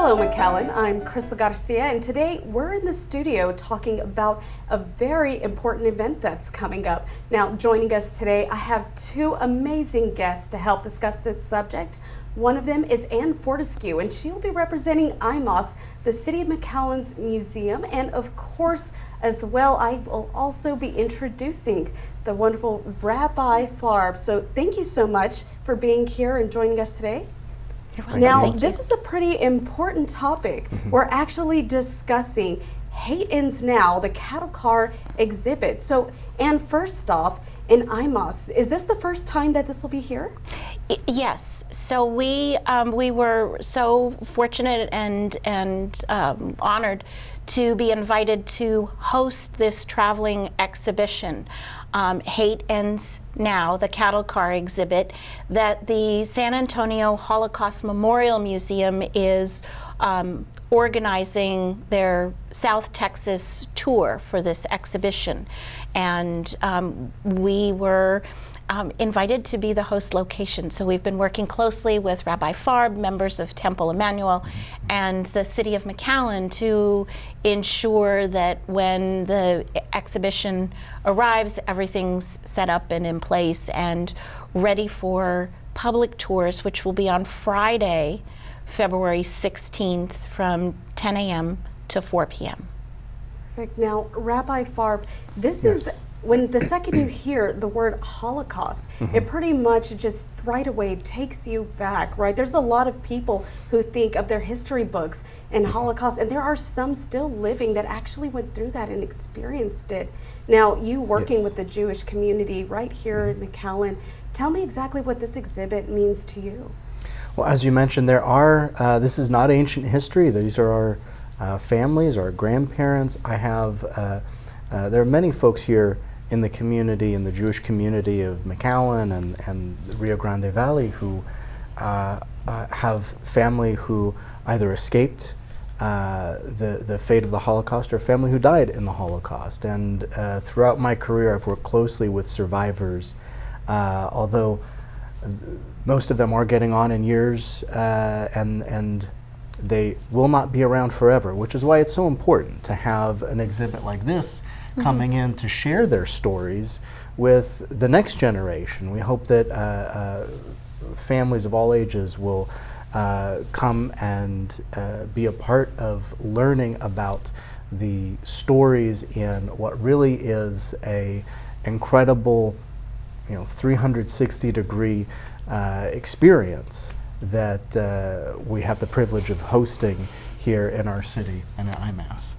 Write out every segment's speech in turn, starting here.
Hello, McAllen. I'm Crystal Garcia, and today we're in the studio talking about a very important event that's coming up. Now, joining us today, I have two amazing guests to help discuss this subject. One of them is Ann Fortescue, and she will be representing IMOS, the City of McAllen's museum, and of course, as well, I will also be introducing the wonderful Rabbi Farb. So thank you so much for being here and joining us today. Now, this is a pretty important topic. We're actually discussing Hate Ends Now, the cattle car exhibit. So, Ann, first off, in IMOS, is this the first time that this will be here? Yes. So we were so fortunate and honored to be invited to host this traveling exhibition, Hate Ends Now, the cattle car exhibit, that the San Antonio Holocaust Memorial Museum is organizing their South Texas tour for this exhibition. And we were invited to be the host location. So we've been working closely with Rabbi Farb, members of Temple Emmanuel, and the City of McAllen to ensure that when the exhibition arrives, everything's set up and in place and ready for public tours, which will be on Friday, February 16th from 10 a.m. to 4 p.m. Perfect. Now, Rabbi Farb, this is when the second you hear the word Holocaust, it pretty much just right away takes you back, right? There's a lot of people who think of their history books and Holocaust, and there are some still living that actually went through that and experienced it. Now, you working with the Jewish community right here in McAllen, tell me exactly what this exhibit means to you. Well, as you mentioned, there are, this is not ancient history. These are our families, our grandparents. I have, there are many folks here in the community, in the Jewish community of McAllen and the Rio Grande Valley who have family who either escaped the fate of the Holocaust or family who died in the Holocaust. And throughout my career, I've worked closely with survivors, although most of them are getting on in years and they will not be around forever, which is why it's so important to have an exhibit like this coming in to share their stories with the next generation. We hope that families of all ages will come and be a part of learning about the stories in what really is a incredible, 360-degree experience that we have the privilege of hosting here in our city and at IMAS.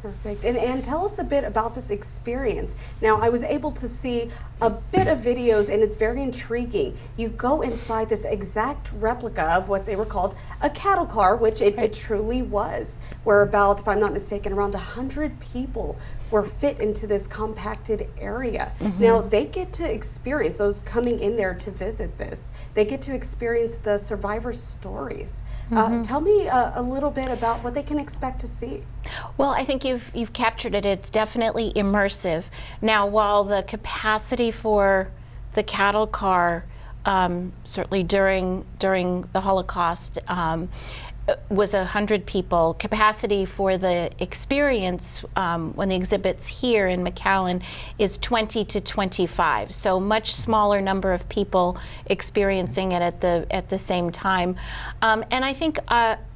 Perfect. And Ann, tell us a bit about this experience. Now, I was able to see a bit of videos, and it's very intriguing. You go inside this exact replica of what they were called a cattle car, which it truly was, where about, if I'm not mistaken, around 100 people were fit into this compacted area. Now, they get to experience, those coming in there to visit this, they get to experience the survivor stories. Tell me a little bit about what they can expect to see. Well, I think you've captured it. It's definitely immersive. Now, while the capacity for the cattle car, certainly during the Holocaust, was 100 people. Capacity for the experience when the exhibit's here in McAllen is 20 to 25. So much smaller number of people experiencing it at the same time. And I think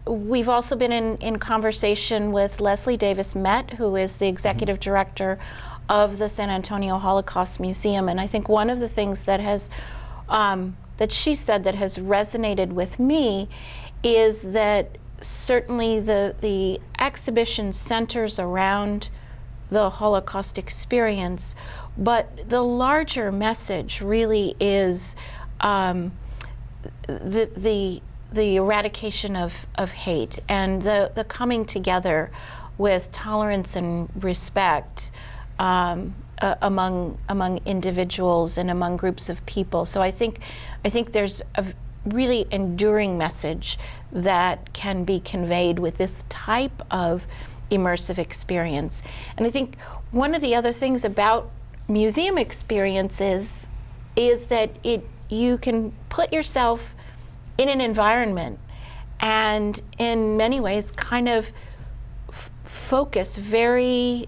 we've also been in conversation with Leslie Davis Met, who is the executive director of the San Antonio Holocaust Museum. And I think one of the things that has that she said that has resonated with me is that certainly the exhibition centers around the Holocaust experience, but the larger message really is the eradication of hate and the coming together with tolerance and respect among individuals and among groups of people. So I think there's a really enduring message that can be conveyed with this type of immersive experience. And I think one of the other things about museum experiences is that you can put yourself in an environment and in many ways kind of focus very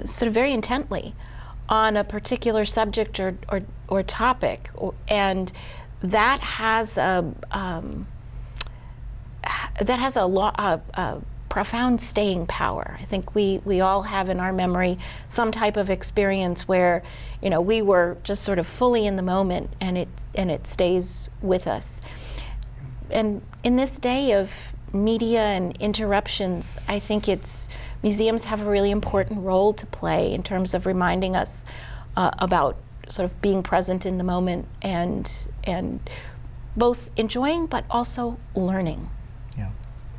sort of very intently on a particular subject or topic, and that has a profound staying power. I think we all have in our memory some type of experience where, you know, we were just sort of fully in the moment, and it stays with us. And in this day of media and interruptions, I think museums have a really important role to play in terms of reminding us about sort of being present in the moment and both enjoying but also learning.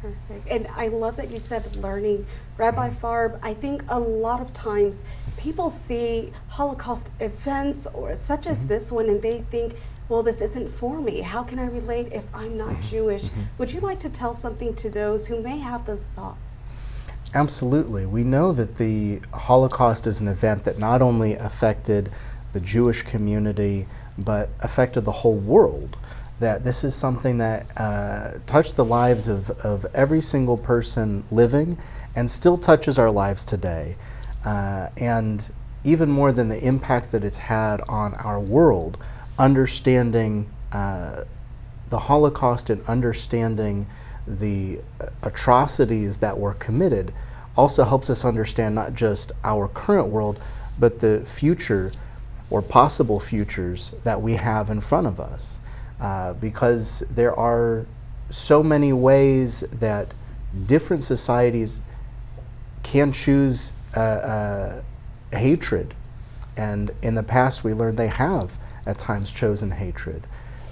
Perfect. And I love that you said learning. Rabbi Farb, I think a lot of times people see Holocaust events or such as this one and they think, well, this isn't for me. How can I relate if I'm not Jewish? Would you like to tell something to those who may have those thoughts? Absolutely. We know that the Holocaust is an event that not only affected the Jewish community, but affected the whole world. That this is something that touched the lives of every single person living and still touches our lives today. And even more than the impact that it's had on our world, understanding the Holocaust and understanding the atrocities that were committed also helps us understand not just our current world, but the future or possible futures that we have in front of us. Because there are so many ways that different societies can choose hatred. And in the past, we learned they have at times chosen hatred.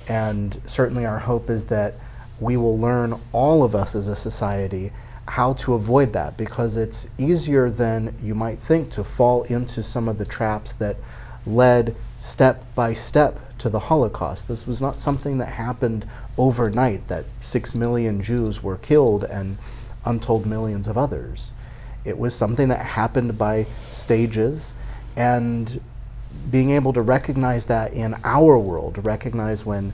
And certainly our hope is that we will learn, all of us as a society, how to avoid that, because it's easier than you might think to fall into some of the traps that led step by step to the Holocaust. This was not something that happened overnight, that 6 million Jews were killed and untold millions of others. It was something that happened by stages, and being able to recognize that in our world, to recognize when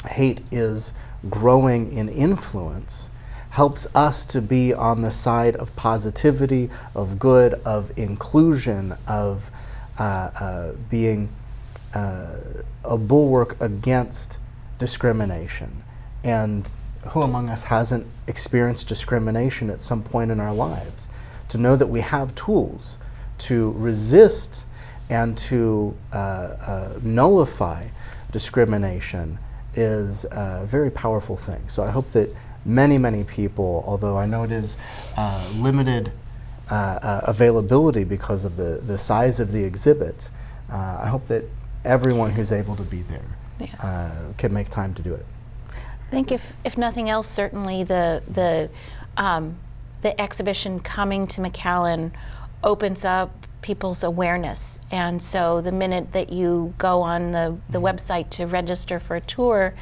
hate is growing in influence, helps us to be on the side of positivity, of good, of inclusion, of being a bulwark against discrimination. And who among us hasn't experienced discrimination at some point in our lives? To know that we have tools to resist and to nullify discrimination is a very powerful thing. So I hope that many, many people, although I know it is limited availability because of the size of the exhibit, I hope that everyone who's able to be there can make time to do it. I think if nothing else, certainly the exhibition coming to McAllen opens up people's awareness. And so the minute that you go on the website to register for a tour,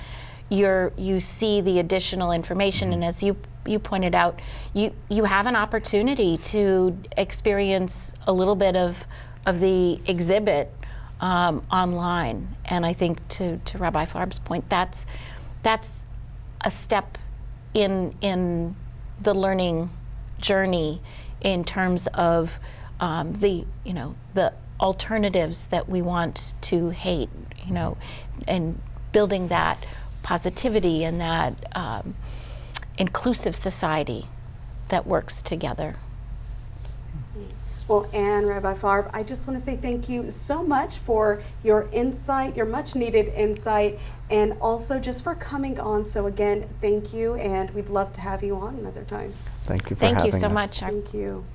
you see the additional information, and as you pointed out, you have an opportunity to experience a little bit of the exhibit online. And I think to Rabbi Farb's point, that's a step in the learning journey in terms of the alternatives that we want to hate, and building that positivity and that inclusive society that works together. Well, Anne, Rabbi Farb, I just want to say thank you so much for your insight, your much needed insight, and also just for coming on. So again, thank you, and we'd love to have you on another time. Thank you for having us. Thank you so much. Thank you.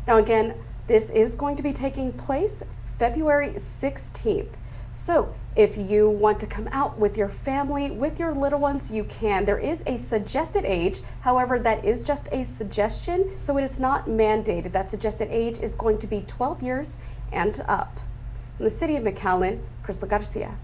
Now again, this is going to be taking place February 16th. So if you want to come out with your family, with your little ones, you can. There is a suggested age. However, that is just a suggestion, so it is not mandated. That suggested age is going to be 12 years and up. In the city of McAllen, Crystal Garcia.